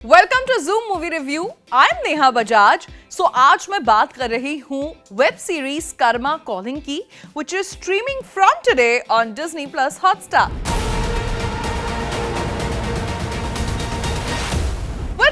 Welcome to Zoom movie review. I am Neha Bajaj. आज मैं बात कर रही हूँ वेब सीरीज कर्मा कॉलिंग की, which is streaming from today on Disney plus Hotstar.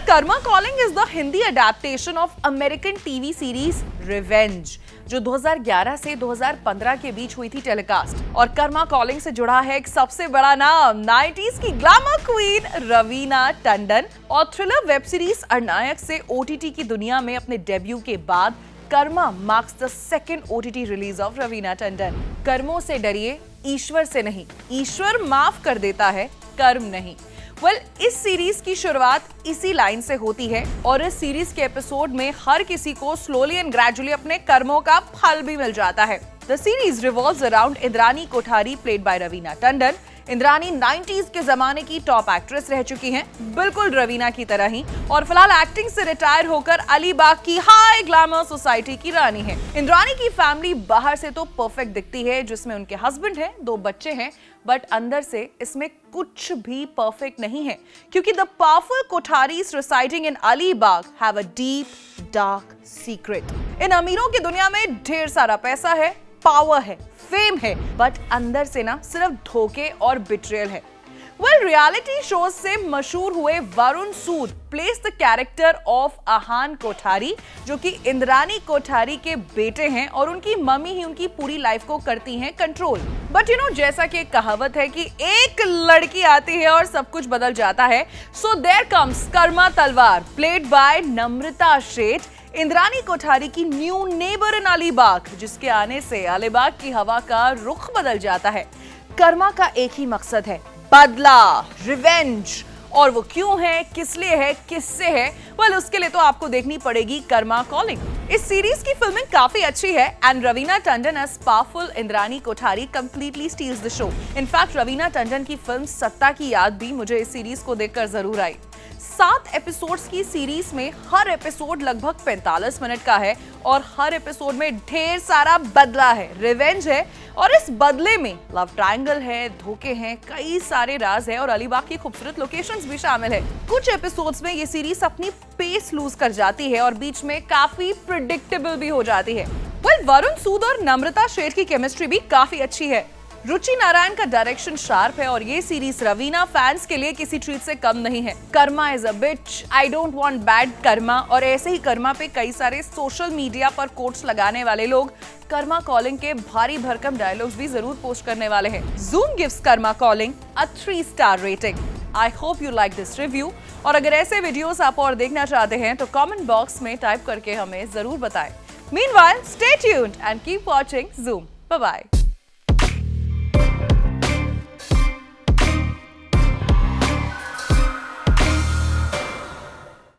Karma calling is the Hindi adaptation of American TV series revenge, जो 2011 से 2015 के बीच हुई थी टेलीकास्ट। और कर्मा कॉलिंग से जुड़ा है एक सबसे बड़ा नाम, 90s की ग्लैमर क्वीन रवीना टंडन। और थ्रिलर वेब सीरीज अरनायक से ओटीटी की दुनिया में अपने डेब्यू के बाद Karma marks the second OTT release of Raveena Tandon. कर्मों से डरिए, ईश्वर से नहीं। ईश्वर माफ कर देता है, कर्म नहीं। इस सीरीज की शुरुआत इसी लाइन से होती है और इस सीरीज के एपिसोड में हर किसी को स्लोली एंड ग्रेजुअली अपने कर्मों का फल भी मिल जाता है। The series revolves around Indrani Kothari, played by Raveena Tandon. Indrani 90s के जमाने की टॉप एक्ट्रेस रह चुकी हैं, बिल्कुल रवीना की तरह ही, और फिलहाल एक्टिंग से रिटायर होकर अलीबाग की हाई ग्लैमर सोसाइटी की रानी है। इंद्रानी की फैमिली बाहर से तो परफेक्ट दिखती है, जिसमें उनके हस्बैंड हैं, 2 बच्चे हैं, बट अंदर से इसमें कुछ भी परफेक्ट नहीं है, क्योंकि the powerful Kotharis residing in Alibaug have a deep dark secret. इन अमीरों की दुनिया में ढेर सारा पैसा है, पावर है, फेम है, बट अंदर से ना सिर्फ धोखे और बिट्रेयल है। रियलिटी शोज से मशहूर हुए Varun Sood plays the character of Aahan Kothari, जो कि इंद्रानी कोठारी के बेटे हैं और उनकी मम्मी ही उनकी पूरी लाइफ को करती हैं कंट्रोल। बट जैसा कि एक कहावत है कि एक लड़की आती है और सब कुछ बदल जाता है। सो देयर कम्स कर्मा तलवार, प्लेड बाय नम्रता शेठ, इंद्रानी कोठारी की न्यू नेबर इन अलीबाग, जिसके आने से अलीबाग की हवा का रुख बदल जाता है। कर्मा का एक ही मकसद है, बदला, रिवेंज। और वो क्यों है, किस लिए है, किससे है, उसके लिए तो आपको देखनी पड़ेगी कर्मा कॉलिंग। इस सीरीज की फिल्मिंग काफी अच्छी है and Raveena Tandon as powerful Indrani Kothari completely steals the show. In fact Raveena Tandon की फिल्म सत्ता की याद भी मुझे इस सीरीज को देखकर जरूर आई। 7 एपिसोड्स की सीरीज में हर एपिसोड लगभग 45 मिनट का है और हर एपिसोड में ढेर सारा बदला है, रिवेंज है, और इस बदले में लव ट्रायंगल है, धोखे हैं, कई सारे राज है और अलीबाग की खूबसूरत लोकेशंस भी शामिल है। कुछ एपिसोड्स में ये सीरीज अपनी पेस लूज कर जाती है और बीच में काफी प्रिडिक्टेबल भी हो जाती है। वरुण सूद और नम्रता शेठ की केमिस्ट्री भी काफी अच्छी है। रुचि नारायण का डायरेक्शन शार्प है और ये सीरीज रवीना फैंस के लिए किसी ट्रीट से कम नहीं है। Karma is a bitch, I don't want bad karma, और ऐसे ही कर्मा पे कई सारे सोशल मीडिया पर कोट्स लगाने वाले लोग कर्मा कॉलिंग के भारी भरकम डायलॉग्स भी जरूर पोस्ट करने वाले हैं। Zoom gives Karma calling a 3 star rating. I hope you like this review, और अगर ऐसे वीडियोस आप और देखना चाहते हैं तो कमेंट बॉक्स में टाइप करके हमें जरूर बताएं। Meanwhile, stay tuned and keep watching Zoom. Bye bye.